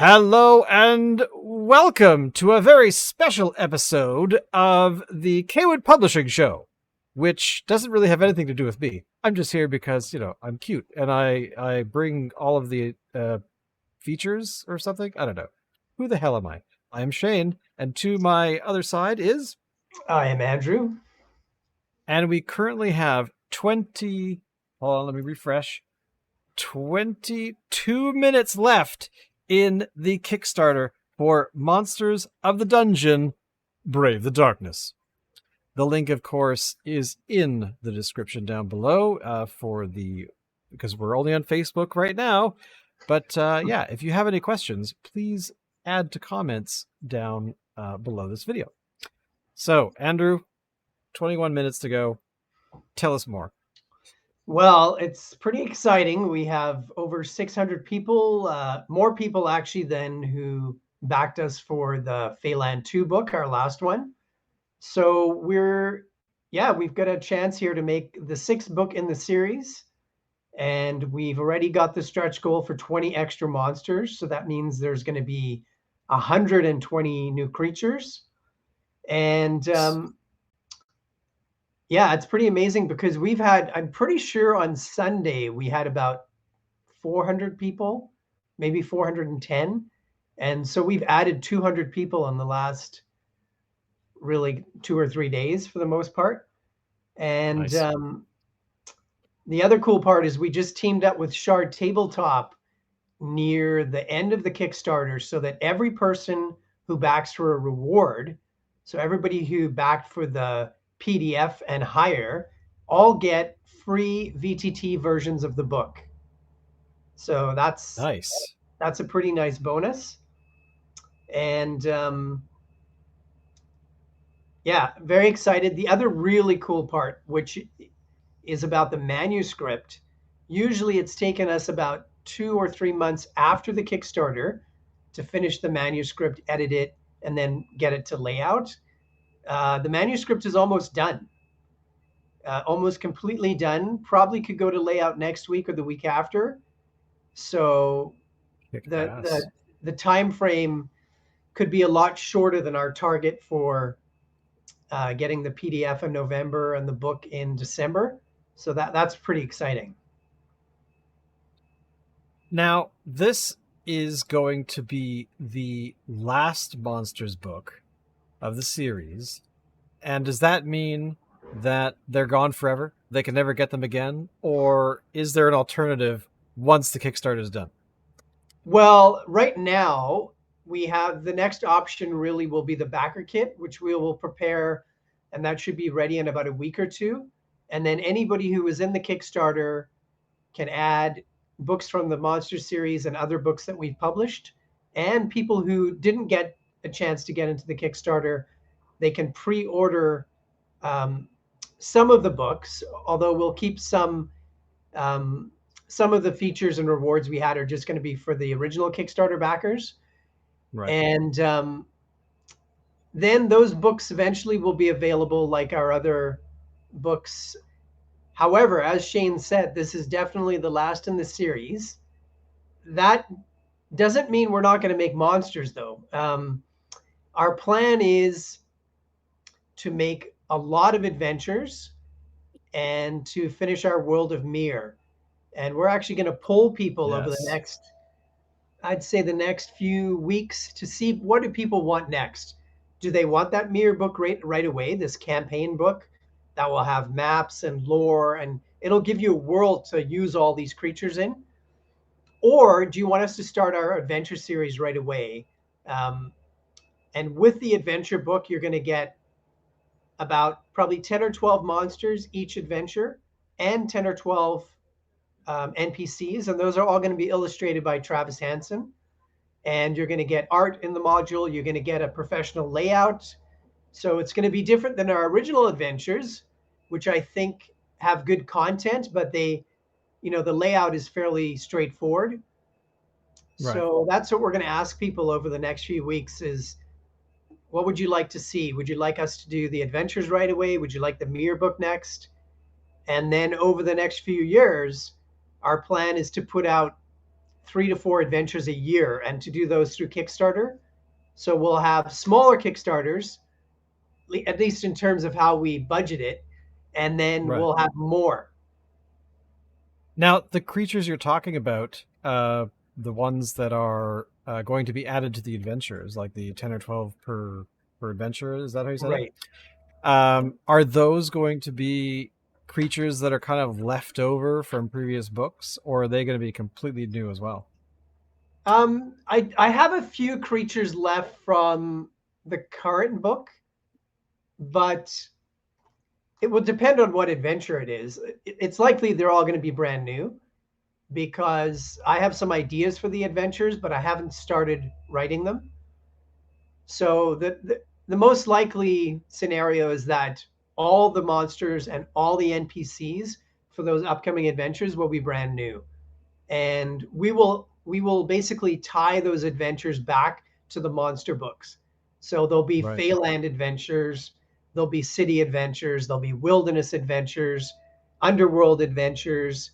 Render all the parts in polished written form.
Hello and welcome to a very special episode of the Cawood Publishing show, which doesn't really have anything to do with me. I'm just here because, I'm cute and I bring all of the features or something. I don't know. Who the hell am I? I'm Shane, and to my other side is... I am Andrew. And we currently have 20... Hold on, let me refresh. 22 minutes left in the Kickstarter for Monsters of the Dungeon, Brave the Darkness. The link, of course, is in the description down below because we're only on Facebook right now. But yeah, if you have any questions, please add to comments down below this video. So, Andrew, 21 minutes to go. Tell us more. Well, it's pretty exciting. We have over 600 people, more people actually than who backed us for the Phelan 2 book, our last one. So we've got a chance here to make the 6th book in the series. And we've already got the stretch goal for 20 extra monsters. So that means there's going to be 120 new creatures. And yeah, it's pretty amazing because I'm pretty sure on Sunday we had about 400 people, maybe 410. And so we've added 200 people in the last really 2 or 3 days for the most part. And Nice. The other cool part is we just teamed up with Shard Tabletop near the end of the Kickstarter so that every person who backs for a reward, so everybody who backed for the PDF and higher, all get free VTT versions of the book. So that's Nice. That's a pretty nice bonus. And yeah, very excited. The other really cool part, which is about the manuscript, usually it's taken us about 2 or 3 months after the Kickstarter to finish the manuscript, edit it, and then get it to layout. The manuscript is almost done, almost completely done. Probably could go to layout next week or the week after. So the time frame could be a lot shorter than our target for getting the PDF in November and the book in December. So that's pretty exciting. Now, this is going to be the last Monsters book of the series. And does that mean that they're gone forever? They can never get them again? Or is there an alternative once the Kickstarter is done? Well, right now, we have the next option really will be the backer kit, which we will prepare, and that should be ready in about a week or two. And then anybody who is in the Kickstarter can add books from the Monster series and other books that we've published. And people who didn't get a chance to get into the Kickstarter, they can pre-order some of the books, although we'll keep some of the features and rewards we had are just going to be for the original Kickstarter backers. Right. And then those books eventually will be available like our other books. However, as Shane said, this is definitely the last in the series. That doesn't mean we're not going to make monsters, though. Our plan is to make a lot of adventures and to finish our World of Mir. And we're actually going to poll people over the next, I'd say the next few weeks to see what do people want next. Do they want that Mir book right away, this campaign book that will have maps and lore, and it'll give you a world to use all these creatures in? Or do you want us to start our adventure series right away? And with the adventure book, you're going to get about probably 10 or 12 monsters each adventure and 10 or 12 NPCs. And those are all going to be illustrated by Travis Hansen. And you're going to get art in the module. You're going to get a professional layout. So it's going to be different than our original adventures, which I think have good content, but the layout is fairly straightforward. Right. So that's what we're going to ask people over the next few weeks is, what would you like to see? Would you like us to do the adventures right away? Would you like the Mir book next? And then over the next few years, our plan is to put out 3 to 4 adventures a year, and to do those through Kickstarter. So we'll have smaller Kickstarters, at least in terms of how we budget it, and then Right. we'll have more. Now, the creatures you're talking about, the ones that are going to be added to the adventures, like the 10 or 12 per adventure, is that how you said it? Right. Are those going to be creatures that are kind of left over from previous books, or are they going to be completely new as well? I have a few creatures left from the current book, but it will depend on what adventure it is. It's likely they're all going to be brand new because I have some ideas for the adventures, but I haven't started writing them. So the most likely scenario is that all the monsters and all the NPCs for those upcoming adventures will be brand new. And we will basically tie those adventures back to the monster books. So there'll be Right. Feyland adventures, there'll be city adventures, there'll be wilderness adventures, underworld adventures,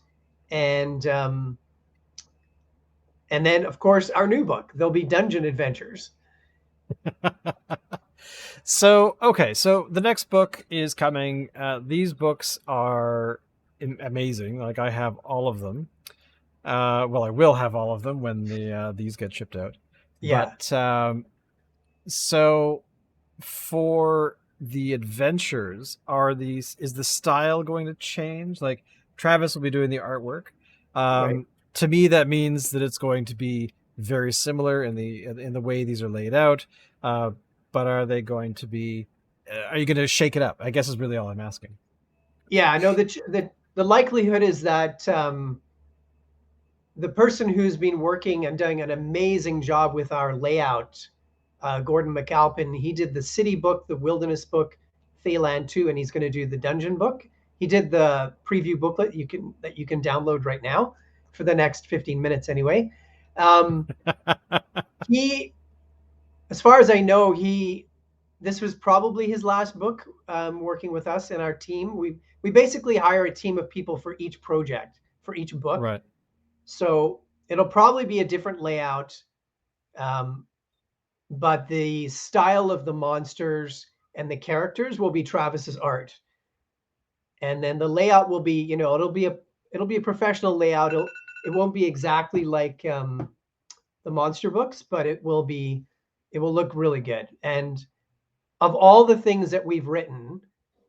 and um, and then of course our new book. There'll be dungeon adventures. So, okay, so the next book is coming. These books are amazing. Like, I have all of them. Well, I will have all of them when these get shipped out. Yeah, But so for the adventures, is the style going to change? Like, Travis will be doing the artwork. right. To me, that means that it's going to be very similar in the way these are laid out. Uh, but are they going to be? Are you going to shake it up? I guess is really all I'm asking. Yeah, I know that the likelihood is that the person who's been working and doing an amazing job with our layout, Gordon McAlpin, he did the city book, the wilderness book, Feyland 2, and he's going to do the dungeon book. He did the preview booklet that you can download right now for the next 15 minutes anyway. Um, he, as far as I know, this was probably his last book working with us and our team. We basically hire a team of people for each project, for each book. Right. So it'll probably be a different layout, um, but the style of the monsters and the characters will be Travis's art. And then the layout will be, it'll be a professional layout. It won't be exactly like the monster books, but it will look really good. And of all the things that we've written,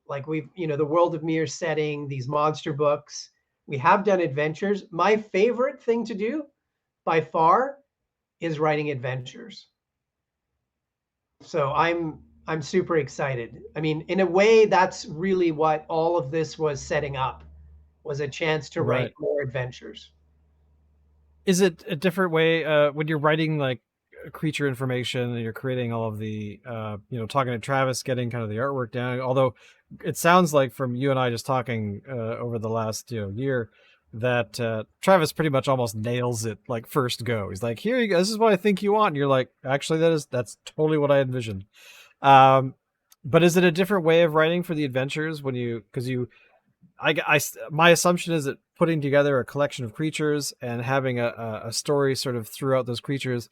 like the World of Mirror setting, these monster books, we have done adventures. My favorite thing to do by far is writing adventures. So I'm super excited. I mean, in a way, that's really what all of this was setting up, was a chance to write Right. more adventures. Is it a different way when you're writing like creature information and you're creating all of the talking to Travis, getting kind of the artwork down? Although it sounds like from you and I just talking over the last year that Travis pretty much almost nails it like first go. He's like, here you go, this is what I think you want, and you're like, actually that's totally what I envisioned. um but is it a different way of writing for the adventures when you because you my assumption is that putting together a collection of creatures and having a story sort of throughout those creatures,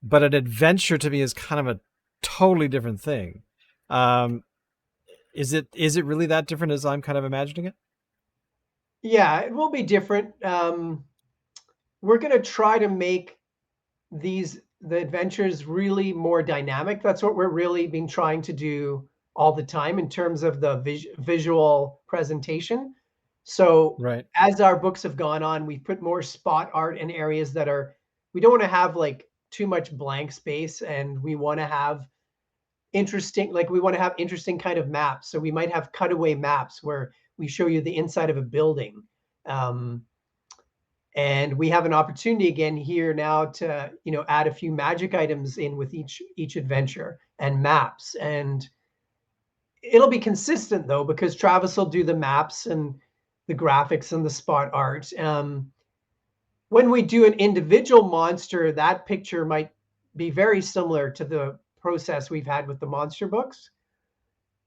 but an adventure to me is kind of a totally different thing. Um, is it really that different as I'm kind of imagining it? Yeah, it will be different. We're going to try to make the adventures really more dynamic. That's what we're really been trying to do all the time in terms of the visual presentation. So Right. as our books have gone on, we've put more spot art in areas that are, we don't want to have like too much blank space, and we want to have interesting kind of maps. So we might have cutaway maps where we show you the inside of a building. Um, and we have an opportunity again here now to add a few magic items in with each adventure and maps. And it'll be consistent though, because Travis will do the maps and the graphics and the spot art. When we do an individual monster, that picture might be very similar to the process we've had with the monster books,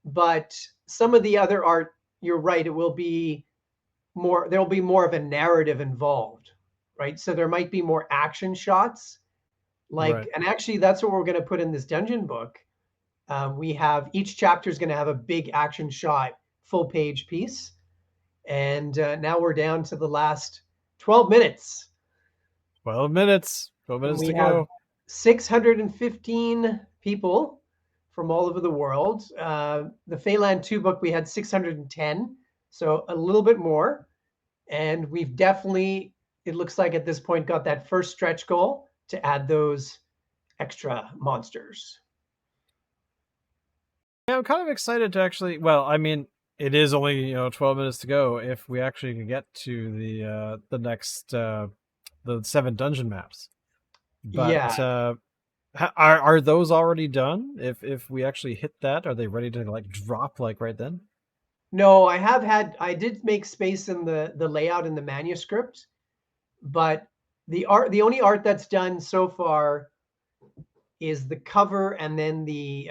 but some of the other art, you're right, it will be more, there'll be more of a narrative involved. right? So there might be more action shots, Right. and actually that's what we're going to put in this dungeon book. We have each chapter is going to have a big action shot, full page piece, and now we're down to the last 12 minutes, 12 minutes. 12 and minutes we to have go. 615 people from all over the world. The Feyland 2 book, we had 610, so a little bit more. And we've definitely, it looks like at this point, got that first stretch goal to add those extra monsters. Yeah, I'm kind of excited to actually. Well, I mean, it is only 12 minutes to go. If we actually can get to the next the 7 dungeon maps, but Yeah. are those already done? If we actually hit that, are they ready to like drop like right then? No, I did make space in the layout in the manuscript, but the only art that's done so far is the cover and then the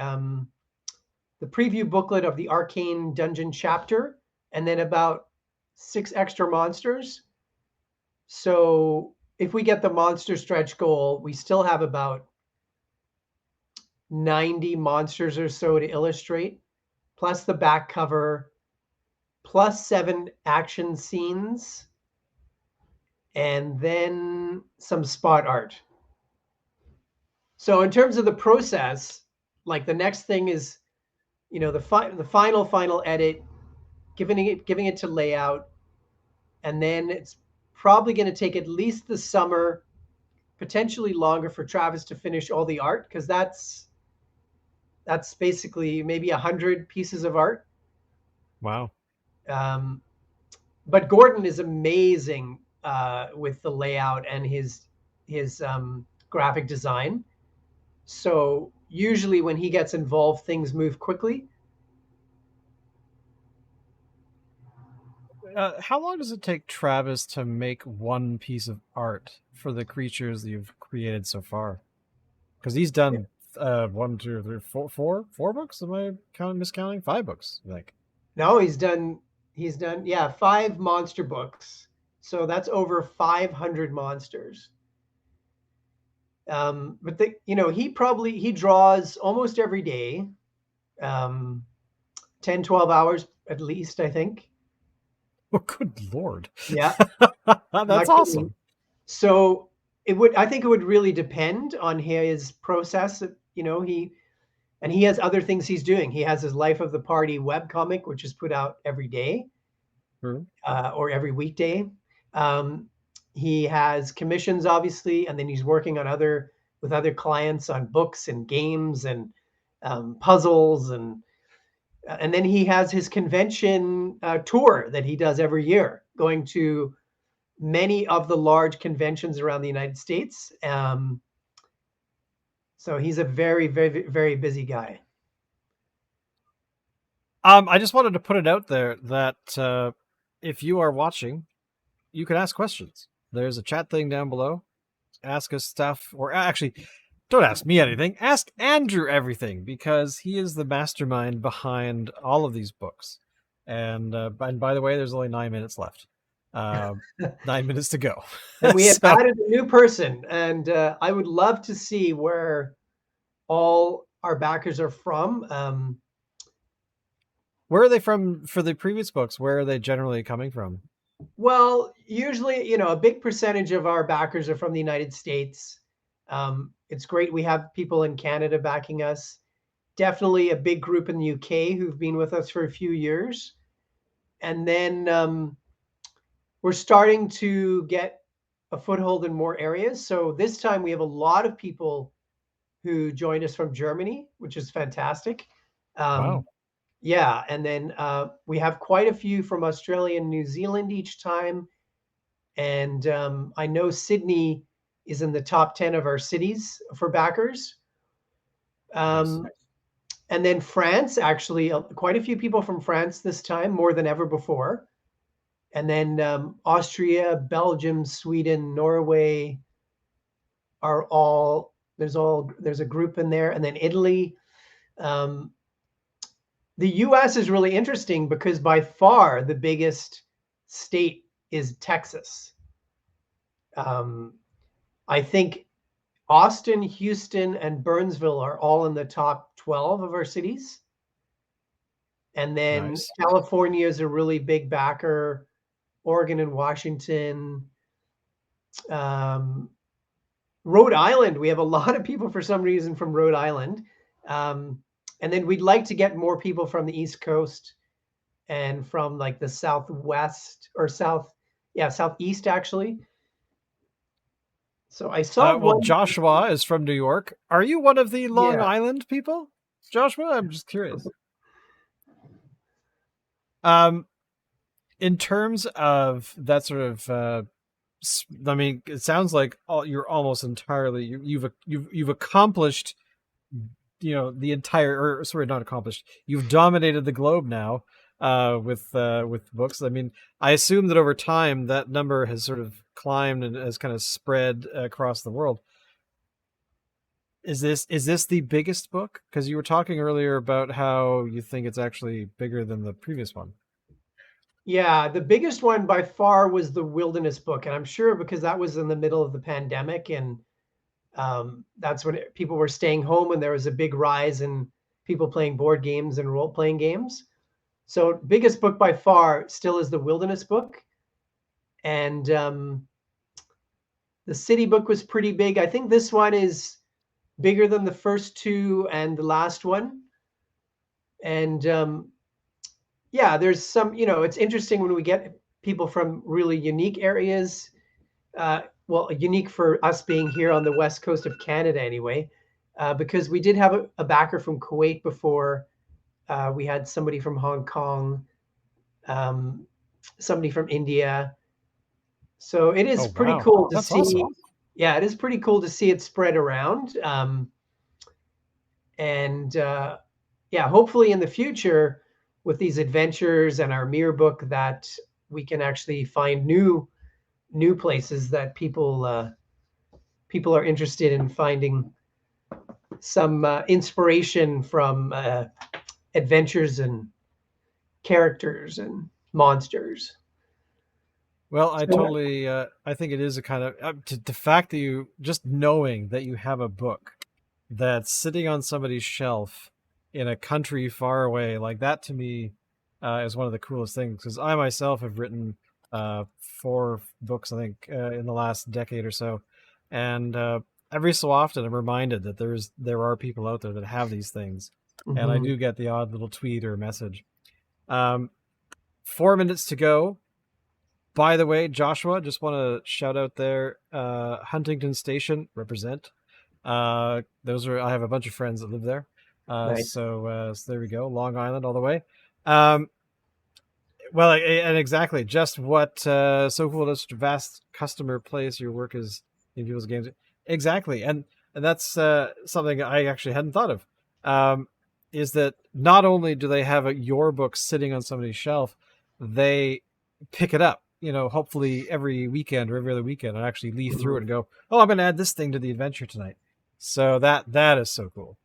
preview booklet of the Arcane Dungeon chapter, and then about 6 extra monsters. So if we get the monster stretch goal, we still have about 90 monsters or so to illustrate, plus the back cover, plus 7 action scenes, and then some spot art. So in terms of the process, like the next thing is, the final edit, giving it to layout, and then it's probably going to take at least the summer, potentially longer, for Travis to finish all the art, because that's basically maybe 100 pieces of art. Wow. Um, but Gordon is amazing with the layout and his graphic design. So usually when he gets involved, things move quickly. How long does it take Travis to make one piece of art for the creatures that you've created so far? Because he's done 1, 2, 3, 4 books. Am I miscounting? 5 books, I think. No, he's done, yeah, 5 monster books. So that's over 500 monsters. But he draws almost every day, 10, 12 hours at least, I think. Oh, good lord! Yeah, That's not kidding. awesome. So I think it would really depend on his process. He has other things he's doing. He has his Life of the Party webcomic, which is put out every day, True. or every weekday. He has commissions, obviously, and then he's working with other clients on books and games and puzzles, and then he has his convention tour that he does every year, going to many of the large conventions around the United States. So he's a very, very, very busy guy. I just wanted to put it out there that if you are watching, you can ask questions. There's a chat thing down below. Ask us stuff, or actually, don't ask me anything. Ask Andrew everything, because he is the mastermind behind all of these books. And by the way, there's only 9 minutes left. 9 minutes to go. And we have So, added a new person, and I would love to see where all our backers are from. where are they from for the previous books? Where are they generally coming from? Well, usually, a big percentage of our backers are from the United States. It's great we have people in Canada backing us. Definitely a big group in the UK who've been with us for a few years. And then we're starting to get a foothold in more areas. So this time we have a lot of people who joined us from Germany, which is fantastic. Wow. Yeah, and then we have quite a few from Australia and New Zealand each time. And I know Sydney is in the top 10 of our cities for backers. Nice. And then France, actually, quite a few people from France this time, more than ever before. And then Austria, Belgium, Sweden, Norway are there's a group in there. And then Italy. The US is really interesting because by far the biggest state is Texas. Um, I think Austin, Houston, and Burnsville are all in the top 12 of our cities. And then Nice. California is a really big backer. Oregon and Washington. Um, Rhode Island, we have a lot of people for some reason from Rhode Island. Um, and then we'd like to get more people from the East Coast and from like the Southwest or Southeast actually. So I saw Well, one, Joshua is from New York. Are you one of the Long yeah, Island people, Joshua? I'm just curious. Um, in terms of that sort of, I mean, it sounds like you're almost entirely you've accomplished, the entire, or sorry, not accomplished. You've dominated the globe now, with books. I mean, I assume that over time that number has sort of climbed and has kind of spread across the world. Is this the biggest book? Because you were talking earlier about how you think it's actually bigger than the previous one. yeah, the biggest one by far was the Wilderness book. And I'm sure because that was in the middle of the pandemic and that's when people were staying home and there was a big rise in people playing board games and role playing games. So biggest book by far still is the Wilderness book, and the City book was pretty big. I think this one is bigger than the first two and the last one. And yeah, there's some. It's interesting when we get people from really unique areas. Well, unique for us being here on the west coast of Canada, anyway, because we did have a backer from Kuwait before. We had somebody from Hong Kong, um, somebody from India. So it Oh is pretty wow, cool to that's see. awesome. Yeah, it is pretty cool to see it spread around. And yeah, hopefully in the future with these adventures and our mirror book that we can actually find new places that people are interested in finding some inspiration from adventures and characters and monsters. Well, I So, totally, I think it is a kind of, the fact that you, just knowing that you have a book that's sitting on somebody's shelf in a country far away, like that to me, is one of the coolest things. Because I myself have written, 4 books, I think, in the last decade or so, and every so often I'm reminded that there are people out there that have these things, and I mhm. do get the odd little tweet or message. Um, 4 minutes to go. By the way, Joshua, just want to shout out there, Huntington Station, represent. Those are, I have a bunch of friends that live there. Nice. So there we go, Long Island all the way. Um, well, and exactly, just what, so cool, this vast customer place your work is in people's games. Exactly, and that's something I actually hadn't thought of. Is that not only do they have your book sitting on somebody's shelf, they pick it up. Hopefully every weekend or every other weekend, and actually leaf through it Mhm. and go, "Oh, I'm going to add this thing to the adventure tonight." So that is so cool.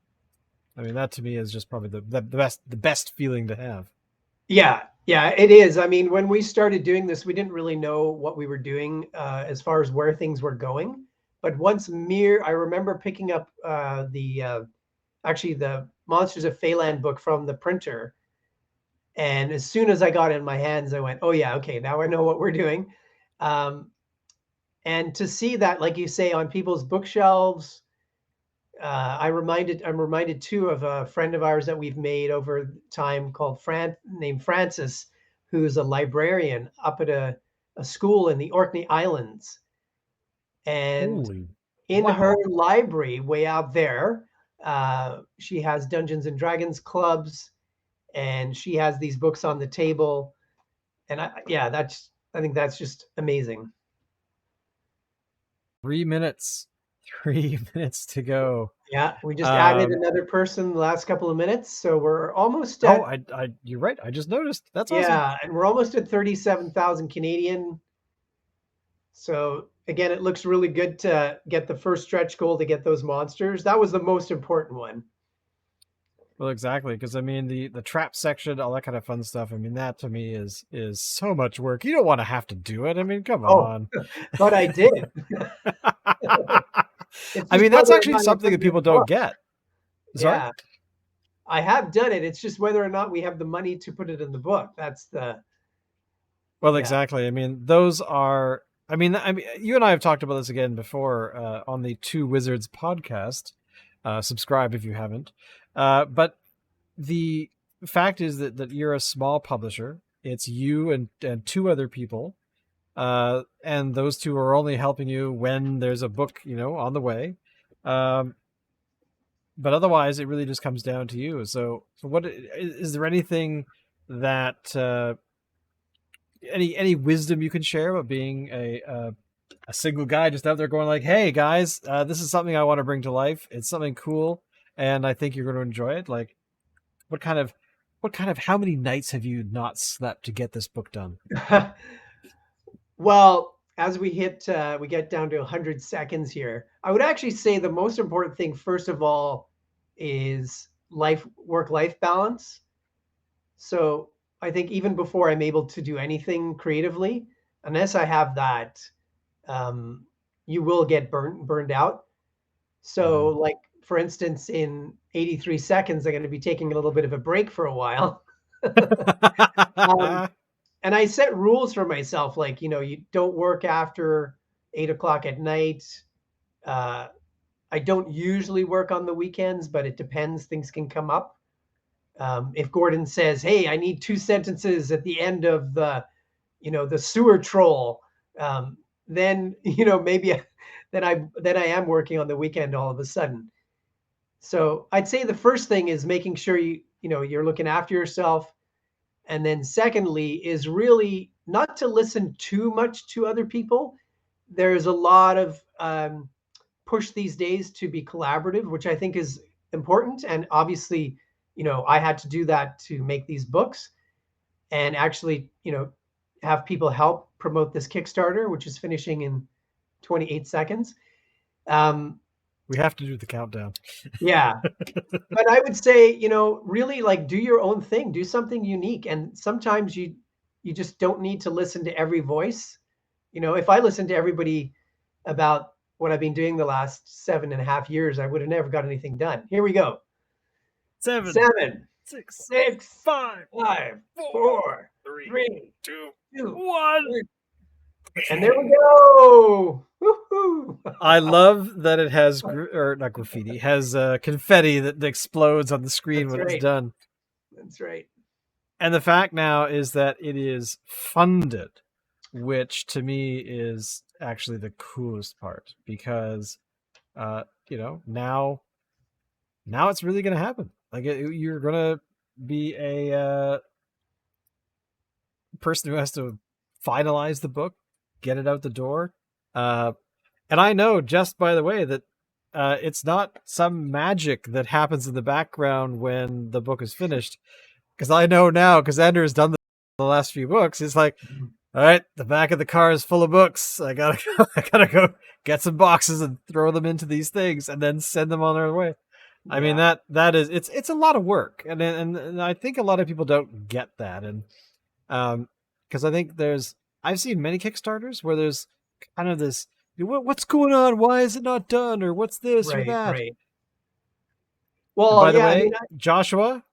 I mean, that to me is just probably the best feeling to have. Yeah, yeah, it is. I mean, when we started doing this, we didn't really know what we were doing as far as where things were going. But I remember picking up actually the Monsters of Phaland book from the printer, and as soon as I got it in my hands, I went, "Oh yeah, okay, now I know what we're doing." Um, and to see that, like you say, on people's bookshelves, I'm reminded too of a friend of ours that we've made over time called named Francis, who's a librarian up at a school in the Orkney Islands. And Holy in her wow! library, way out there, she has Dungeons and Dragons clubs, and she has these books on the table. And I think that's just amazing. 3 minutes, 3 minutes to go. Yeah, we just added Um, another person the last couple of minutes, so we're almost oh, at you're right. I just noticed. That's awesome. yeah, and we're almost at 37,000 Canadian. So again, it looks really good to get the first stretch goal to get those monsters. That was the most important one. Well, exactly, because I mean the trap section, all that kind of fun stuff. I mean that to me is so much work. You don't want to have to do it. I mean, come Oh, on. but I did. It's I just mean, that's whether or actually not I something put that it in people the don't book. get. Sorry? Yeah, I have done it. It's just whether or not we have the money to put it in the book. That's the, Well, yeah. exactly. I mean, those are. I mean, you and I have talked about this again before on the Two Wizards podcast. Subscribe if you haven't. But the fact is that you're a small publisher. It's you and two other people, and those two are only helping you when there's a book, on the way. Um, but otherwise, it really just comes down to you. So what is there anything that any wisdom you can share about being a single guy just out there going like, hey guys, this is something I want to bring to life. It's something cool, and I think you're going to enjoy it. Like, what kind of how many nights have you not slept to get this book done? Well, as we get down to 100 seconds here, I would actually say the most important thing, first of all, is work-life balance. So I think even before I'm able to do anything creatively, unless I have that, um, you will get burned out. So, Mm-hmm. like for instance, in 83 seconds, I'm going to be taking a little bit of a break for a while. Um, and I set rules for myself, like, you don't work after 8 o'clock at night. Uh, I don't usually work on the weekends, but it depends. Things can come up. If Gordon says, "Hey, I need 2 sentences at the end of the sewer troll," then maybe then I am working on the weekend all of a sudden. So I'd say the first thing is making sure you're looking after yourself. And then secondly is really not to listen too much to other people. There's a lot of push these days to be collaborative, which I think is important. And obviously, I had to do that to make these books and actually, have people help promote this Kickstarter, which is finishing in 28 seconds. Um, We have to do the countdown. yeah, but I would say, really like do your own thing, do something unique. And sometimes you just don't need to listen to every voice. If I listened to everybody about what I've been doing the last 7.5 years, I would have never got anything done. Here we go. 7, 7, 6, 6, 5, 5, 4, 4, 3, 3, 2, 2, 1. 1. And there we go. Woo-hoo. I love that it has or not graffiti, has confetti that explodes on the screen That's when it's right. done. That's right. And the fact now is that it is funded, which to me is actually the coolest part because, now it's really going to happen. Like you're going to be a person who has to finalize the book, get it out the door. And I know, just by the way, that it's not some magic that happens in the background when the book is finished. Because I know now, because Andrew has done the last few books. It's like, all right, the back of the car is full of books. I gotta go get some boxes and throw them into these things, and then send them on their way. I mean Yeah. that is it's a lot of work, and I think a lot of people don't get that, and because I think I've seen many Kickstarters where there's kind of this, what's going on? Why is it not done? Or what's this or Right. that? Right. And Well, by the yeah. I mean, way, Joshua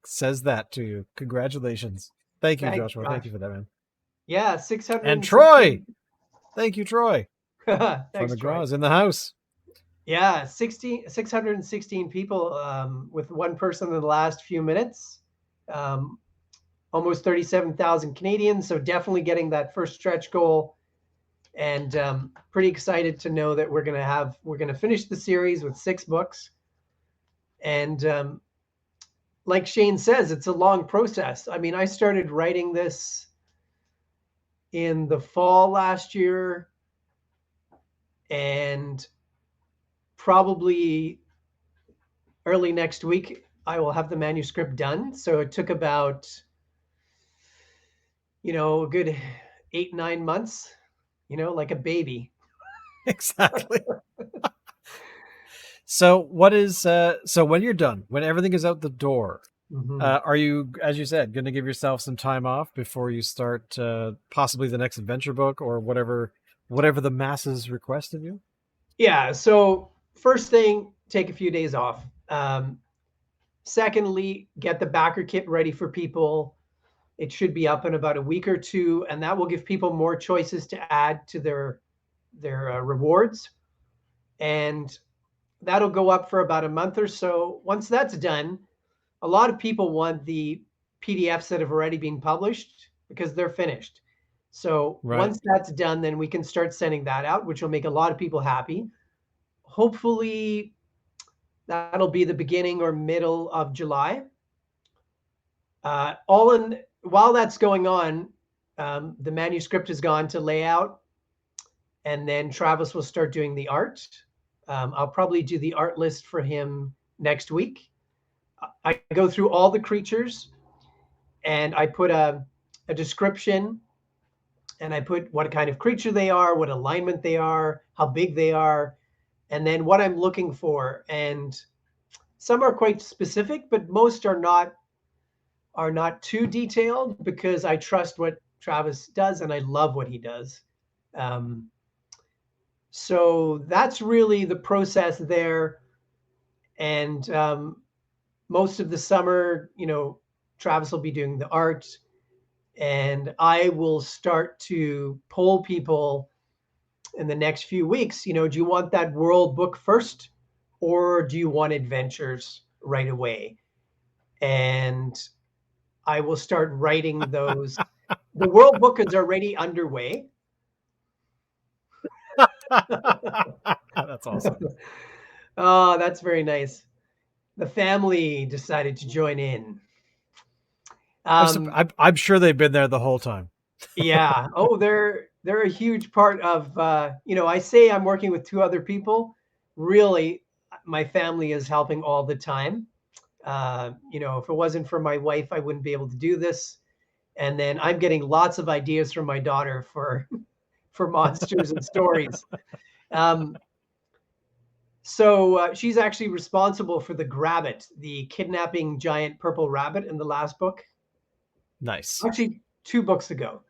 says that to you. Congratulations. Thank you, thanks, Joshua. Thank Josh. you for that, man. Yeah, And Troy. 616. Thank you, Troy. Troy Thanks, McGraw Troy. is in the house. Yeah, 616 people with one person in the last few minutes. Um, Almost 37,000 Canadians. So definitely getting that first stretch goal. And pretty excited to know that we're going to finish the series with 6 books. And like Shane says, it's a long process. I mean, I started writing this in the fall last year, and probably early next week I will have the manuscript done. So it took about a good 8-9 months, like a baby. Exactly. So what is so when you're done, when everything is out the door, Mhm. are you, as you said, going to give yourself some time off before you start possibly the next adventure book or whatever the masses request of you? Yeah. So first thing, take a few days off. Secondly, get the backer kit ready for people. It should be up in about a week or two, and that will give people more choices to add to their rewards. And that'll go up for about a month or so. Once that's done, a lot of people want the PDFs that have already been published because they're finished. So Right. once that's done, then we can start sending that out, which will make a lot of people happy. Hopefully, that'll be the beginning or middle of July. All in while that's going on, the manuscript has gone to layout, and then Travis will start doing the art. I'll probably do the art list for him next week. I go through all the creatures and I put a description and I put what kind of creature they are, what alignment they are, how big they are, and then what I'm looking for. And some are quite specific, but most are not too detailed because I trust what Travis does and I love what he does. Um, so that's really the process there. And most of the summer, Travis will be doing the art, and I will start to poll people in the next few weeks. Do you want that world book first, or do you want adventures right away? And I will start writing those. The world book is already underway. That's awesome. Oh, that's very nice. The family decided to join in. Um, I'm sure they've been there the whole time. yeah. Oh, they're a huge part of. I say I'm working with two other people. Really, my family is helping all the time. If it wasn't for my wife, I wouldn't be able to do this. And then I'm getting lots of ideas from my daughter for for monsters and stories. Um, so she's actually responsible for the Grabbit, the kidnapping giant purple rabbit in the last book. Nice. Actually, 2 books ago.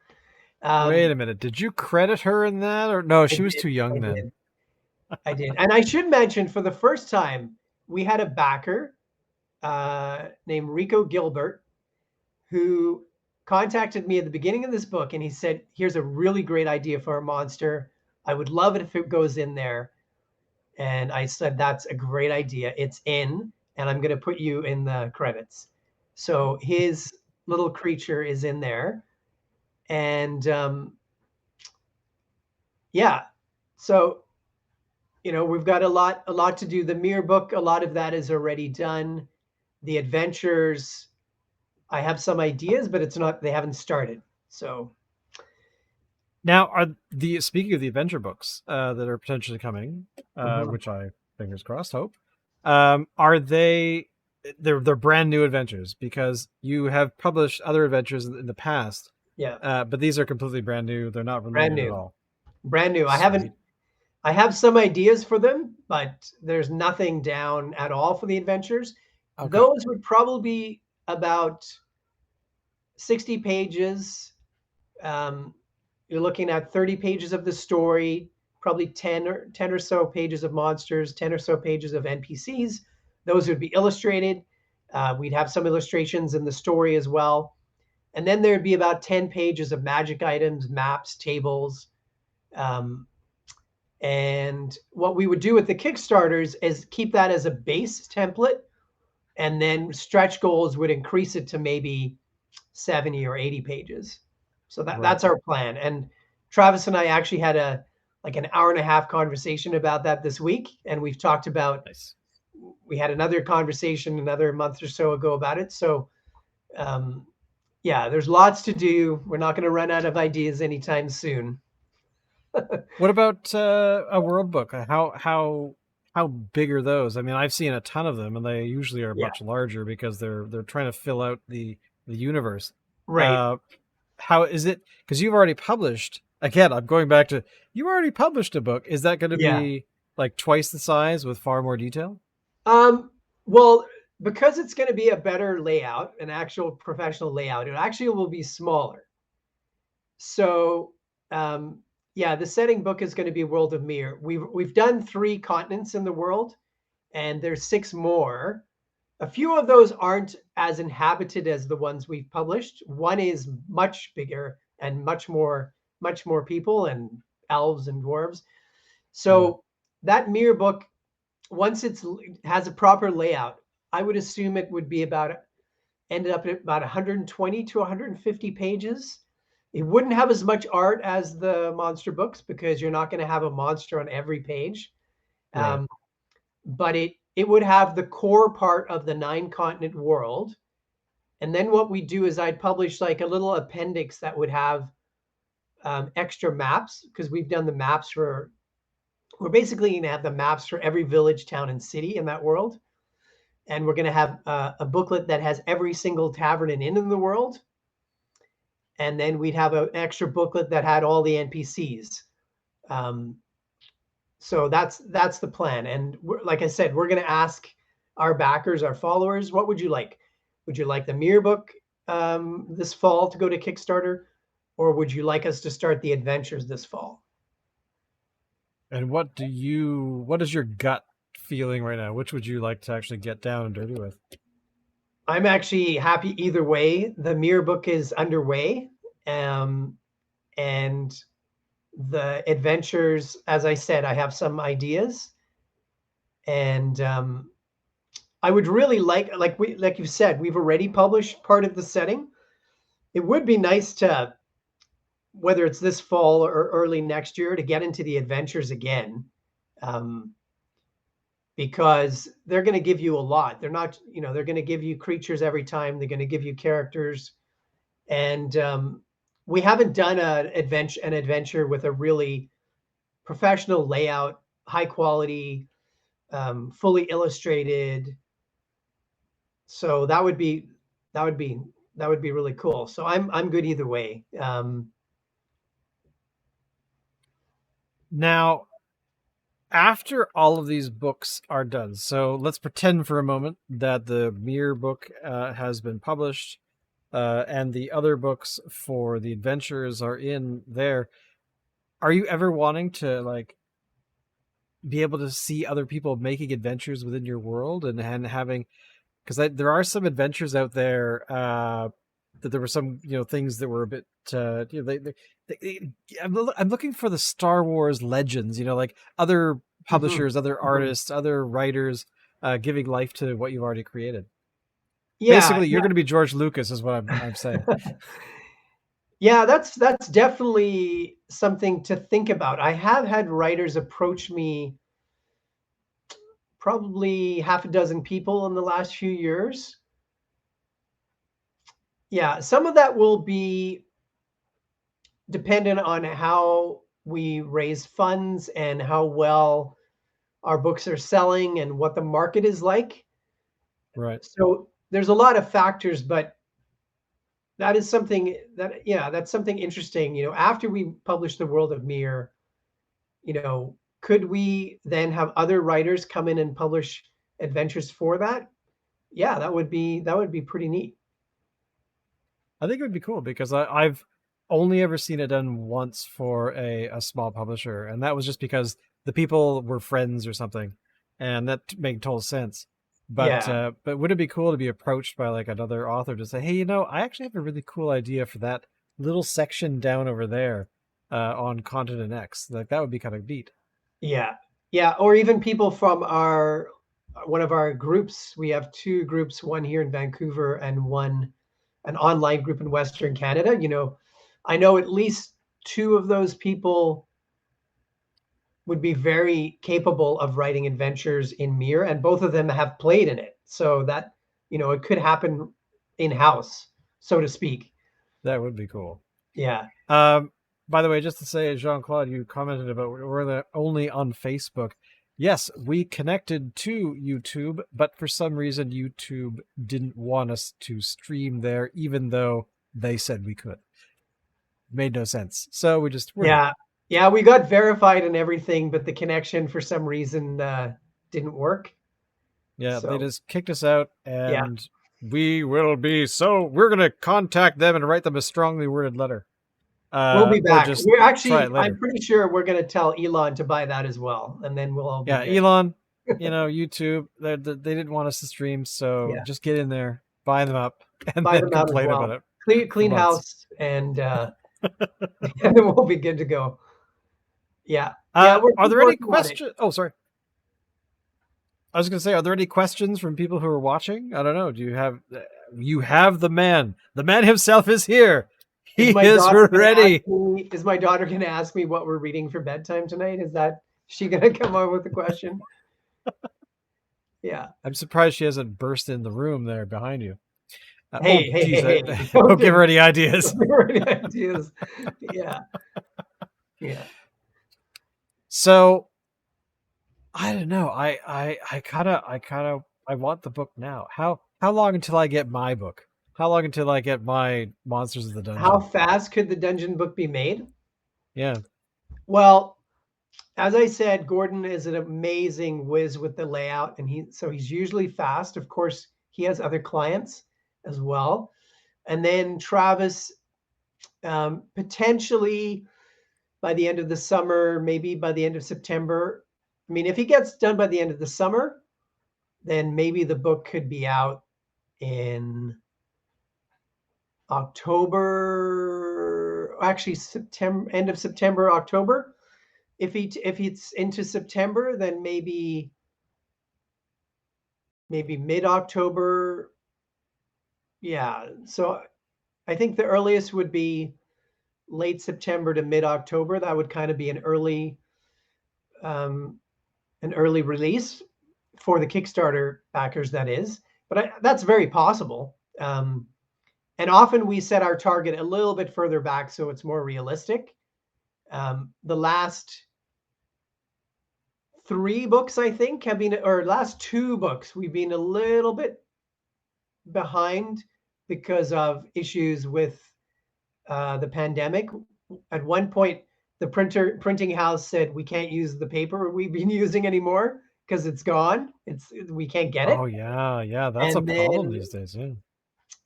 Wait Um, a minute. Did you credit her in that, or no? I She was did, too I young then. did, I did, and I should mention for the first time we had a backer named Rico Gilbert who contacted me at the beginning of this book, and he said, "Here's a really great idea for a monster. I would love it if it goes in there." And I said, "That's a great idea. It's in, and I'm going to put you in the credits." So his little creature is in there, and yeah. So we've got a lot to do. The Mirror book, a lot of that is already done. The adventures, I have some ideas, but they haven't started. So Now, are the speaking of the adventure books that are potentially coming, mhm. which I fingers crossed hope, are they? They're brand new adventures because you have published other adventures in the past, Yeah, but these are completely brand new. They're not brand related at new, all. brand new. Sweet. I have some ideas for them, but there's nothing down at all for the adventures. Okay. Those would probably be about 60 pages. Um, you're looking at 30 pages of the story, probably 10 or so pages of monsters, 10 or so pages of NPCs. Those would be illustrated. We'd have some illustrations in the story as well. And then there'd be about 10 pages of magic items, maps, tables. Um, and what we would do with the Kickstarters is keep that as a base template, and then stretch goals would increase it to maybe 70 or 80 pages. So Right. that's our plan. And Travis and I actually had an hour and a half conversation about that this week. And we've talked about, Nice. we had another conversation another month or so ago about it. So um, yeah, there's lots to do. We're not going to run out of ideas anytime soon. What about a world book? How big are those? I mean, I've seen a ton of them, and they usually are Yeah, much larger because they're trying to fill out the universe. right. Uh, how is it? Because you've already published. Again, I'm going back to you already published a book. Is that going to Yeah. be? like twice the size with far more detail? Well, because it's going to be a better layout, an actual professional layout, it actually will be smaller. So, yeah, the setting book is going to be World of Mir. We've done 3 continents in the world, and there's 6 more. A few of those aren't as inhabited as the ones we've published. One is much bigger and much more people and elves and dwarves. Yeah. So that Mir book, once it has a proper layout, I would assume it would be about ended up at about 120 to 150 pages. It wouldn't have as much art as the monster books because you're not going to have a monster on every page. Right. Um, but it would have the core part of the 9 continent world. And then what we do is I'd publish like a little appendix that would have extra maps because we've done the maps for. We're basically going to have the maps for every village, town, and city in that world. And we're going to have a booklet that has every single tavern and inn in the world. And then we'd have an extra booklet that had all the NPCs. Um, so that's the plan. And like I said, we're going to ask our backers, our followers, what would you like? Would you like the Mir book this fall to go to Kickstarter, or would you like us to start the adventures this fall? And what is your gut feeling right now? Which would you like to actually get down and dirty with? I'm actually happy either way. The Mir book is underway, and the adventures, as I said, I have some ideas, and I would really like you said, we've already published part of the setting. It would be nice to, whether it's this fall or early next year, to get into the adventures again, um, because they're going to give you a lot. They're not, they're going to give you creatures every time. They're going to give you characters, and we haven't done an adventure with a really professional layout, high quality, fully illustrated. So that would be really cool. So I'm good either way. Now, after all of these books are done, so let's pretend for a moment that the Mir book has been published, and the other books for the adventures are in there. Are you ever wanting to like be able to see other people making adventures within your world and having, because there are some adventures out there that there were some things that were a bit I'm looking for the Star Wars legends, like other Mhm, publishers, other mhm. artists, other writers giving life to what you've already created. Yeah, Basically, you're going to be George Lucas, is what I'm saying. yeah. Yeah, that's definitely something to think about. I have had writers approach me, probably half a dozen people in the last few years. Yeah, some of that will be dependent on how we raise funds and how well our books are selling and what the market is like. Right. So there's a lot of factors, but that is something that, yeah, that's something interesting. After we publish the World of Mir, could we then have other writers come in and publish adventures for that? Yeah, that would be pretty neat. I think it would be cool because I've only ever seen it done once for a small publisher, and that was just because the people were friends or something, and that made total sense. Yeah, But would it be cool to be approached by like another author to say, hey, I actually have a really cool idea for that little section down over there on continent X. Like that would be kind of neat. yeah, yeah. Or even people from our one of our groups. We have 2 groups, one here in Vancouver and one an online group in Western Canada. I know at least 2 of those people would be very capable of writing adventures in Mir, and both of them have played in it. So that, it could happen in house, so to speak. That would be cool. Yeah. Um, by the way, just to say, Jean-Claude, you commented about we're only on Facebook. Yes, we connected to YouTube, but for some reason, YouTube didn't want us to stream there, even though they said we could. Made no sense. So we're there. Yeah. Yeah, we got verified and everything, but the connection for some reason didn't work. Yeah, they So just kicked us out, yeah, and we're gonna contact them and write them a strongly worded letter. we'll be Or back. just We're try it actually, I'm later. pretty sure we're going to tell Elon to buy that as well, and then we'll all be Yeah, good. Elon, YouTube, they didn't want us to stream, so Yeah, just get in there, buy them up, and buy then them out as complain about well. it for Clean months. house, and and then we'll be good to go. Yeah, yeah, we're Are keep there any working on it. questions? Oh, sorry. I was going to say, are there any questions from people who are watching? I don't know. Do you have? You have the man. The man himself is here. Is He my is daughter going to ask ready. me? Is my daughter going to ask me what we're reading for bedtime tonight? Is she going to come up with a question? Yeah. I'm surprised she hasn't burst in the room there behind you. Oh, Hey, hey, hey, geez, hey! don't give Okay, her any ideas. don't give her any ideas. Yeah, yeah. So I don't know. I want the book now. How long until I get my book? How long until I get my Monsters of the How Dungeon? fast could the dungeon book be made? Yeah. Well, as I said, Gordon is an amazing whiz with the layout, and he's usually fast. Of course, he has other clients as well. And then Travis, potentially by the end of the summer, maybe by the end of September. I mean, if he gets done by the end of the summer, then maybe the book could be out in October, actually September, end of September, October. If it's into September, then maybe mid-October. Yeah. So I think the earliest would be late September to mid-October. That would kind of be um, an early release for the Kickstarter backers, that is. But that's very possible. And often we set our target a little bit further back so it's more realistic. The last 3 books, I think, have been, or last 2 books, we've been a little bit behind because of issues with the pandemic. At one point, the printing house said we can't use the paper we've been using anymore because it's gone. We can't get Oh it. yeah. That's a And problem then these days. Yeah.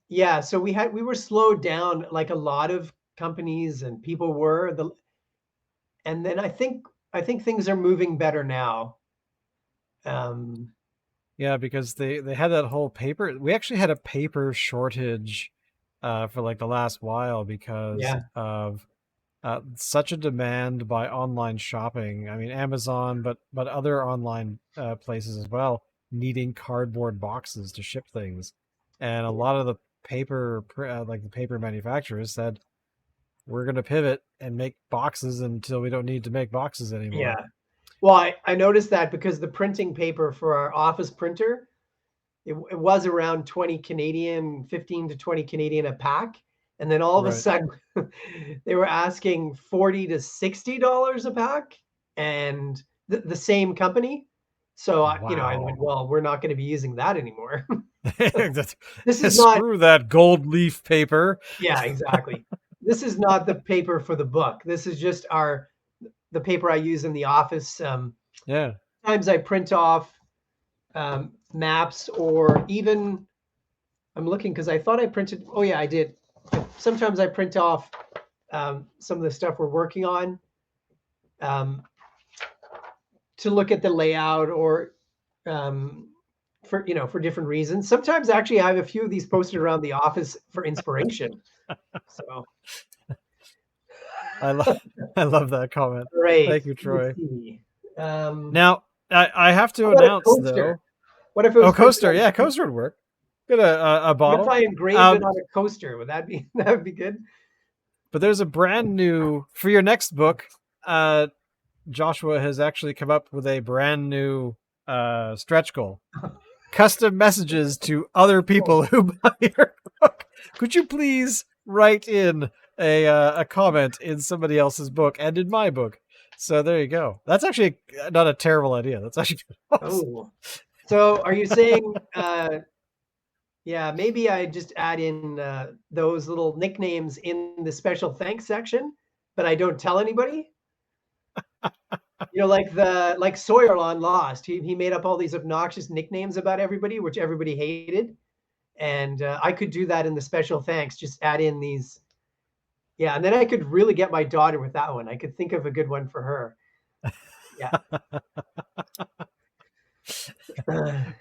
yeah, so we were slowed down like a lot of companies and people were. And then I think things are moving better now. Um, Yeah, because they had that whole paper. We actually had a paper shortage for like the last while because yeah, of such a demand by online shopping. I mean, Amazon, but other online places as well, needing cardboard boxes to ship things, and a lot of the like the paper manufacturers said, we're going to pivot and make boxes until we don't need to make boxes yeah. anymore. Well, I noticed that because the printing paper for our office printer, it was around 20 Canadian, 15 to 20 Canadian a pack. And then all of a Right. sudden they were asking $40 to $60 a pack, and the same company. So I went, Wow. well, we're not going to be using that anymore. That- This is not, Screw that gold leaf paper. yeah, exactly. This is not the paper for the book. This is just the paper I use in the office. Yeah. Sometimes I print off maps, or even I'm looking because I thought I printed. Oh yeah, I did. Sometimes I print off some of the stuff we're working on um, to look at the layout, or um, for different reasons. Sometimes actually I have a few of these posted around the office for inspiration. So I love I love that comment. great. Thank you, Let me Troy. see. Now, I have to How about a announce coaster? though. What if it Oh, was printed coaster. on? Yeah, coaster would work. Get a What if bottle. I engraved it Um, on a coaster? Would that be that would be good? but there's a brand new for your next book. Joshua has actually come up with a brand new stretch goal. Custom messages to other people who buy your book. Could you please write in a comment in somebody else's book and in my book? So there you go. That's actually not a terrible idea. That's actually awesome. Oh, so are you saying? Yeah, maybe I just add in those little nicknames in the special thanks section, but I don't tell anybody. like Sawyer on Lost. He made up all these obnoxious nicknames about everybody, which everybody hated. And I could do that in the special thanks, just add in these. Yeah, and then I could really get my daughter with that one. I could think of a good one for her. Yeah.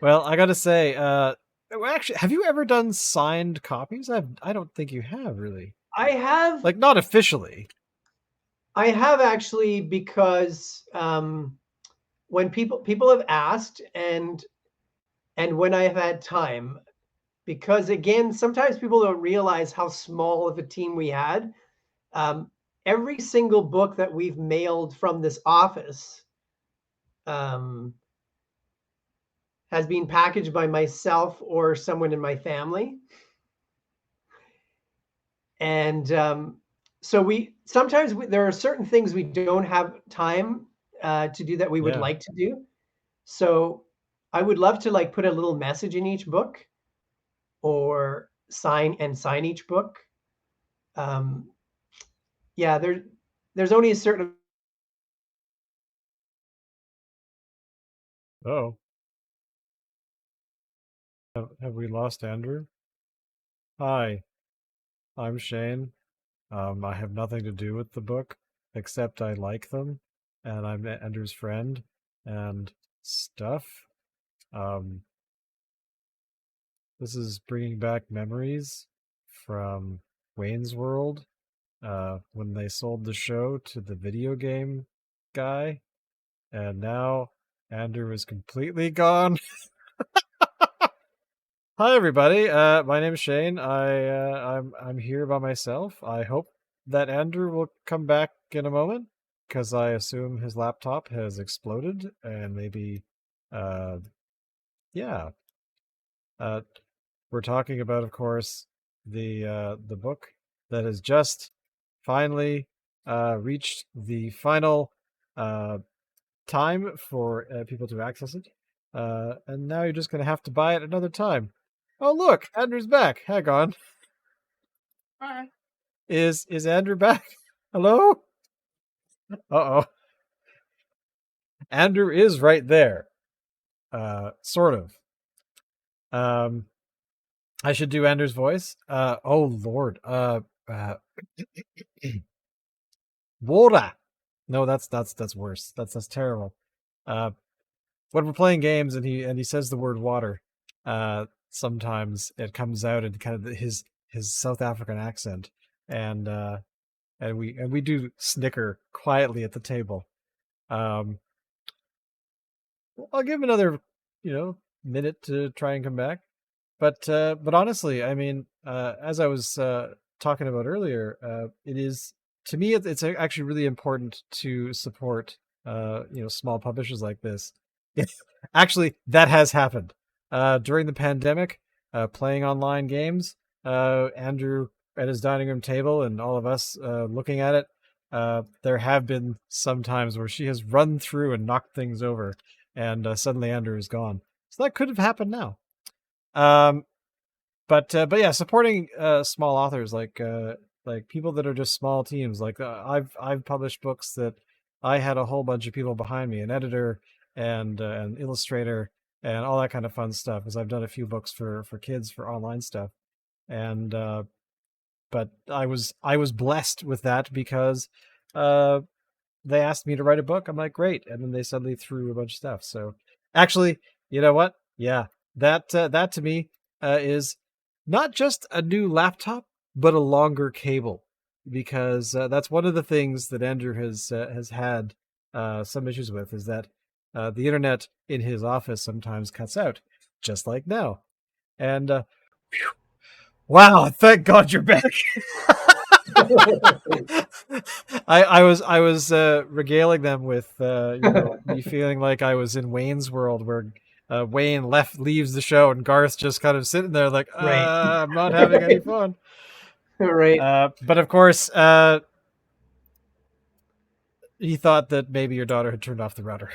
Well, I gotta say, actually, have you ever done signed copies? I don't think you have really. I have Like, not officially. I have actually, because when people have asked, and when I have had time, because again, sometimes people don't realize how small of a team we had. Um, every single book that we've mailed from this office um, has been packaged by myself or someone in my family. And so there are certain things we don't have time to do that we would Yeah. like to do. So I would love to like put a little message in each book, or sign each book. Um, yeah, there's only a certain. Oh, have we lost Andrew? Hi, I'm Shane. I have nothing to do with the book, except I like them, and I'm Andrew's friend, and stuff. Um, this is bringing back memories from Wayne's World, when they sold the show to the video game guy, and now Andrew is completely gone. Hi everybody. My name is Shane. I'm here by myself. I hope that Andrew will come back in a moment, because I assume his laptop has exploded, and maybe uh yeah. Uh we're talking about, of course, the book that has just finally reached the final uh time for people to access it. And now you're just going to have to buy it another time. Oh, look, Andrew's back. Hang on. Hi. Is Andrew back? Hello? Uh-oh. Andrew is right there. Sort of. Um, I should do Andrew's voice. Oh Lord. Water. No, that's worse. That's terrible. Uh, when we're playing games and he says the word water, sometimes it comes out in kind of his South African accent, and we do snicker quietly at the table. Um, I'll give him another, minute to try and come back. But honestly, I mean, as I was talking about earlier, it is, to me, it's actually really important to support small publishers like this. Actually, that has happened during the pandemic. Playing online games, Andrew at his dining room table, and all of us looking at it. There have been some times where she has run through and knocked things over, and suddenly Andrew is gone. So that could have happened now. Um, but yeah, supporting small authors, like people that are just small teams. Like I've published books that I had a whole bunch of people behind me, an editor and an illustrator and all that kind of fun stuff. Because I've done a few books for kids for online stuff, and but I was blessed with that because uh, they asked me to write a book. I'm like, great, and then they suddenly threw a bunch of stuff. So actually, you know what? Yeah, that to me is not just a new laptop, but a longer cable, because that's one of the things that Andrew has had some issues with, is that the internet in his office sometimes cuts out, just like now. And wow, thank God you're back. I was regaling them with me feeling like I was in Wayne's World, where Wayne leaves the show and Garth just kind of sitting there like, Right. I'm not having any fun. Right. But of course, he thought that maybe your daughter had turned off the router.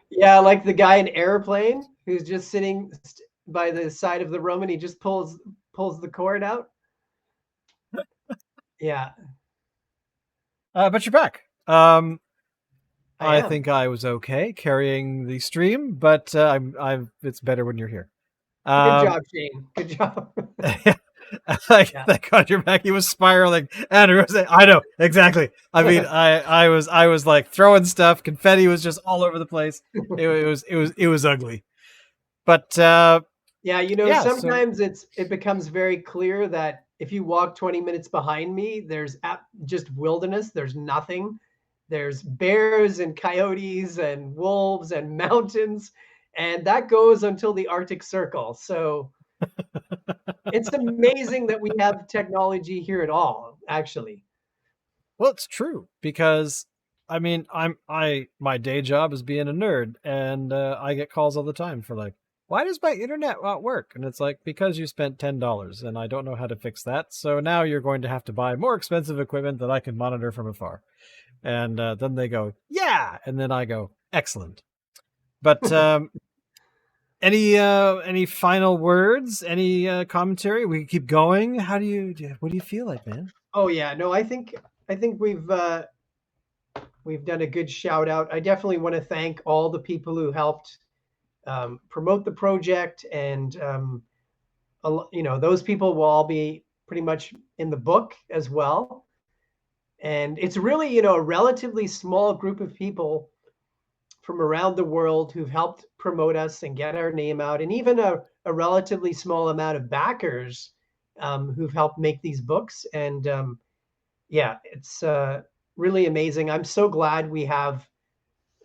Yeah, like the guy in Airplane who's just sitting by the side of the room, and he just pulls the cord out. Yeah. But you're back. I I am. think I was okay carrying the stream, but it's better when you're here. Good job, Shane. Good job. Yeah. That got your back. He was spiraling. Andrew was saying, I know exactly. I mean, I was like throwing stuff. Confetti was just all over the place. It was ugly. But Yeah, yeah. So sometimes it becomes very clear that if you walk 20 minutes behind me, there's just wilderness. There's nothing. There's bears and coyotes and wolves and mountains, and that goes until the Arctic Circle. So it's amazing that we have technology here at all, actually. well, it's true because I mean, my day job is being a nerd, and I get calls all the time for like, why does my internet not work? And it's like, because you spent $10 and I don't know how to fix that. So now you're going to have to buy more expensive equipment that I can monitor from afar. And then they go, yeah, and then I go, excellent. But any final words? Any commentary? We can keep going. What do you feel like, man? Oh yeah, no, I think we've done a good shout out. I definitely want to thank all the people who helped promote the project, and those people will all be pretty much in the book as well. And it's really, a relatively small group of people from around the world who've helped promote us and get our name out, and even a relatively small amount of backers who've helped make these books. And yeah, it's really amazing. I'm so glad we have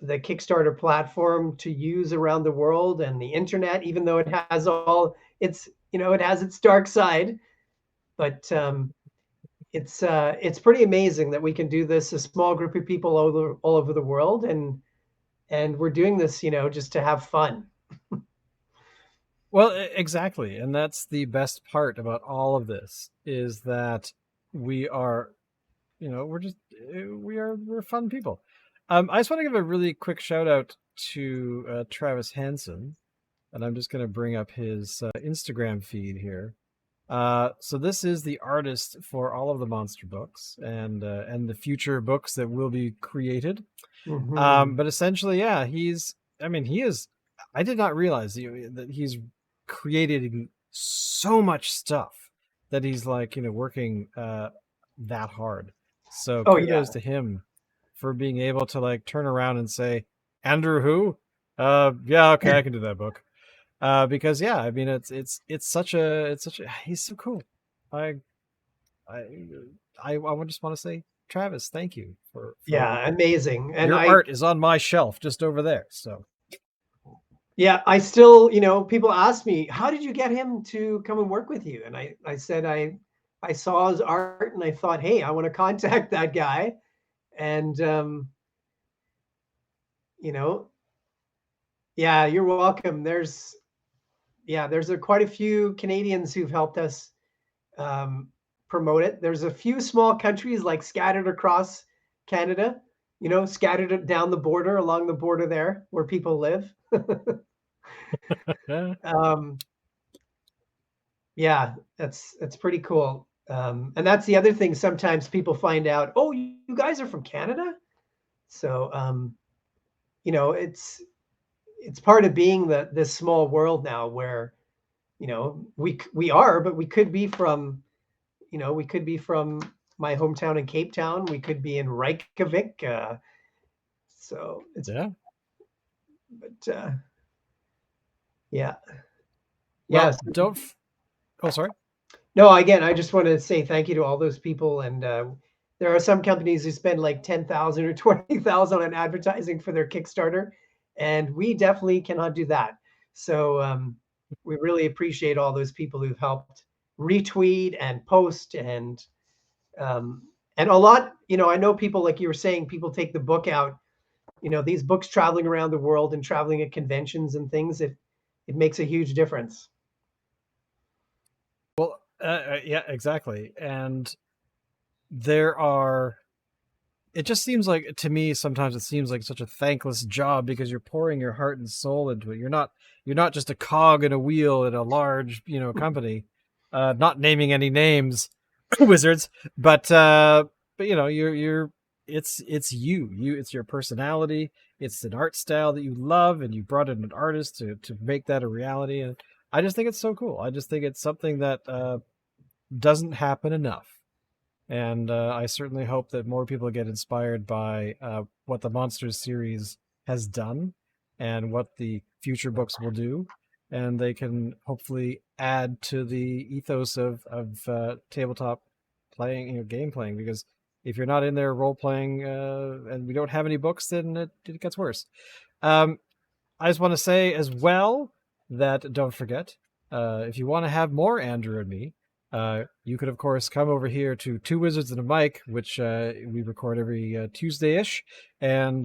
the Kickstarter platform to use around the world, and the internet, even though it has all it has its dark side, but it's pretty amazing that we can do this, a small group of people all over the world, and we're doing this, just to have fun. Well, exactly, and that's the best part about all of this is that we are, we're fun people. I just want to give a really quick shout out to Travis Hansen, and I'm just going to bring up his Instagram feed here. So this is the artist for all of the monster books and the future books that will be created. Mhm. But essentially, yeah, he is. I did not realize that he's created so much stuff that he's like, working that hard. So Oh yeah. kudos to him for being able to like turn around and say, Andrew who? Yeah, okay, I can do that book. Because yeah, I mean it's such a he's so cool. I I I just want to say, Travis, thank you for Yeah, amazing. And your art is on my shelf just over there. So yeah, I still, people ask me, how did you get him to come and work with you? And I said, I saw his art and I thought, hey, I want to contact that guy. And, you know, yeah, you're welcome. There's quite a few Canadians who've helped us promote it. There's a few small countries like scattered across Canada, scattered down the border, along the border there where people live. um, yeah, that's pretty cool. And that's the other thing. Sometimes people find out, oh, you guys are from Canada. So, it's part of being this small world now where, we are, but we could be from my hometown in Cape Town. We could be in Reykjavik. So it's, yeah. but yeah. Well, Yes. Oh, sorry. No, again, I just want to say thank you to all those people. And there are some companies who spend like 10,000 or 20,000 on advertising for their Kickstarter, and we definitely cannot do that. So we really appreciate all those people who've helped retweet and post, and a lot. I know people, like you were saying, people take the book out. These books traveling around the world and traveling at conventions and things. It makes a huge difference. Well, yeah, exactly. And it just seems like, to me, sometimes it seems like such a thankless job because you're pouring your heart and soul into it. You're not just a cog in a wheel in a large, company. Not naming any names, wizards, but you're it's you. It's your personality. It's an art style that you love, and you brought in an artist to make that a reality. And I just think it's so cool. I just think it's something that doesn't happen enough. And I certainly hope that more people get inspired by what the Monsters series has done and what the future books will do. And they can hopefully add to the ethos of tabletop playing, game playing. Because if you're not in there role playing and we don't have any books, then it gets worse. I just want to say as well that don't forget, if you want to have more Andrew and me, you could, of course, come over here to Two Wizards and a Mic, which we record every Tuesday-ish, and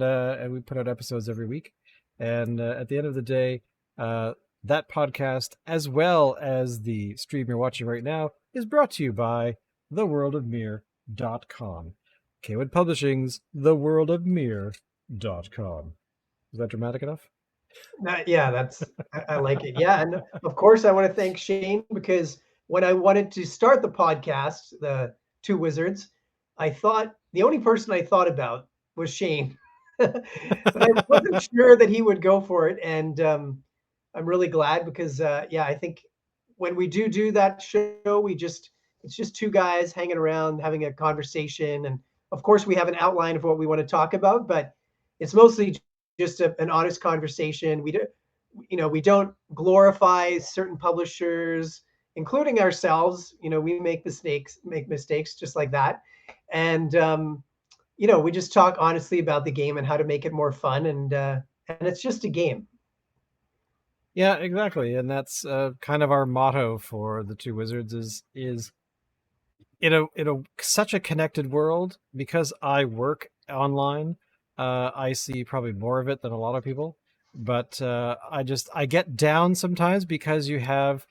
we put out episodes every week. And at the end of the day, that podcast, as well as the stream you're watching right now, is brought to you by theworldofmere.com. Cawood Publishing's theworldofmere.com. Is that dramatic enough? Yeah, I like it. Yeah, and of course I want to thank Shane, because when I wanted to start the podcast, the Two Wizards, I thought the only person I thought about was Shane. But I wasn't sure that he would go for it, and I'm really glad because I think when we do that show, it's just two guys hanging around having a conversation, and of course we have an outline of what we want to talk about, but it's mostly just an honest conversation. We don't glorify certain publishers, including ourselves. We make mistakes just like that, and we just talk honestly about the game and how to make it more fun, and it's just a game. Yeah, exactly, and that's kind of our motto for the Two Wizards is in a such a connected world. Because I work online, I see probably more of it than a lot of people, but I get down sometimes because you have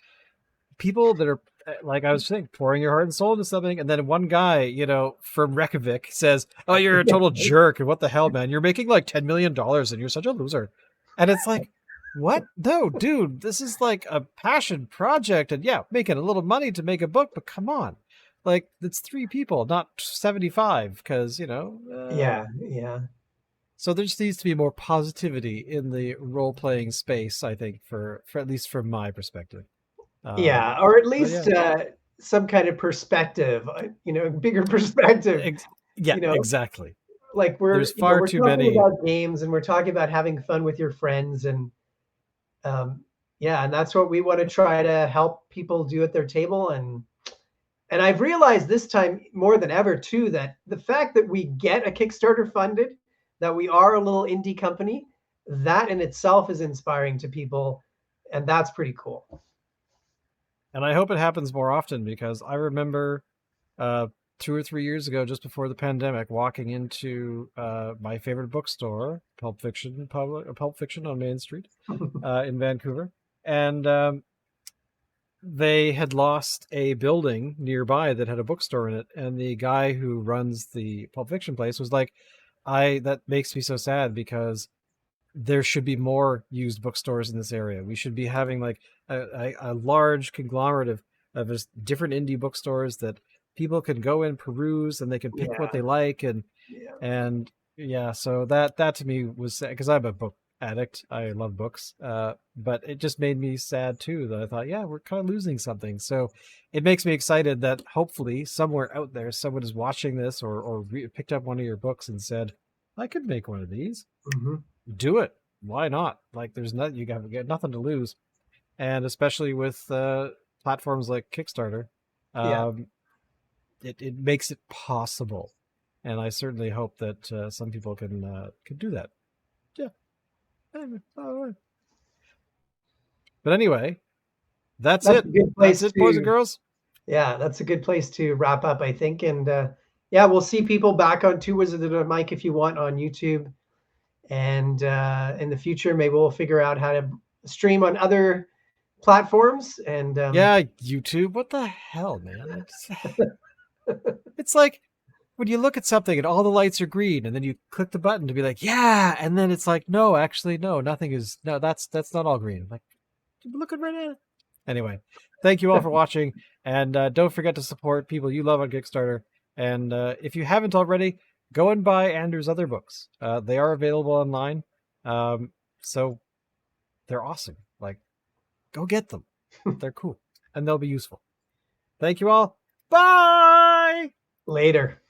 people that are, like I was saying, pouring your heart and soul into something, and then one guy, from Reykjavik says, "Oh, you're a total jerk, and what the hell, man? You're making like $10 million, and you're such a loser." And it's like, what? No, dude, this is like a passion project, and yeah, making a little money to make a book, but come on. Like, it's 3 people, not 75, because, Yeah. So there just needs to be more positivity in the role-playing space, I think, for at least from my perspective. Yeah, or at least some kind of perspective, bigger perspective. Exactly. Like There's far we're too talking many. about games, and we're talking about having fun with your friends, and and that's what we want to try to help people do at their table. And I've realized this time more than ever too, that the fact that we get a Kickstarter funded, that we are a little indie company, that in itself is inspiring to people, and that's pretty cool. And I hope it happens more often, because I remember 2 or 3 years ago, just before the pandemic, walking into my favorite bookstore, Pulp Fiction on Main Street in Vancouver, and they had lost a building nearby that had a bookstore in it, and the guy who runs the Pulp Fiction place was like, that makes me so sad, because there should be more used bookstores in this area. We should be having like a large conglomerate of just different indie bookstores that people can go and peruse, and they can pick what they like. And so that to me was sad, because I'm a book addict. I love books, but it just made me sad too, that I thought, we're kind of losing something. So it makes me excited that hopefully somewhere out there someone is watching this, or picked up one of your books and said, I could make one of these. Mm-hmm. Do it. Why not? Like, there's nothing, you get nothing to lose. And especially with platforms like Kickstarter, it makes it possible. And I certainly hope that some people can do that. Yeah. But anyway, that's it. That's it, boys and girls. Yeah, that's a good place to wrap up, I think. And we'll see people back on Two Wizards and a Mic if you want on YouTube. And in the future, maybe we'll figure out how to stream on other platforms. And YouTube. What the hell, man? It's like when you look at something and all the lights are green, and then you click the button to be like, and then it's like, no, actually, no, nothing is. No, that's not all green. Like, looking right at it. Anyway, thank you all for watching, and don't forget to support people you love on Kickstarter. And if you haven't already, go and buy Andrew's other books. They are available online. So they're awesome. Like, go get them. They're cool and they'll be useful. Thank you all. Bye. Later.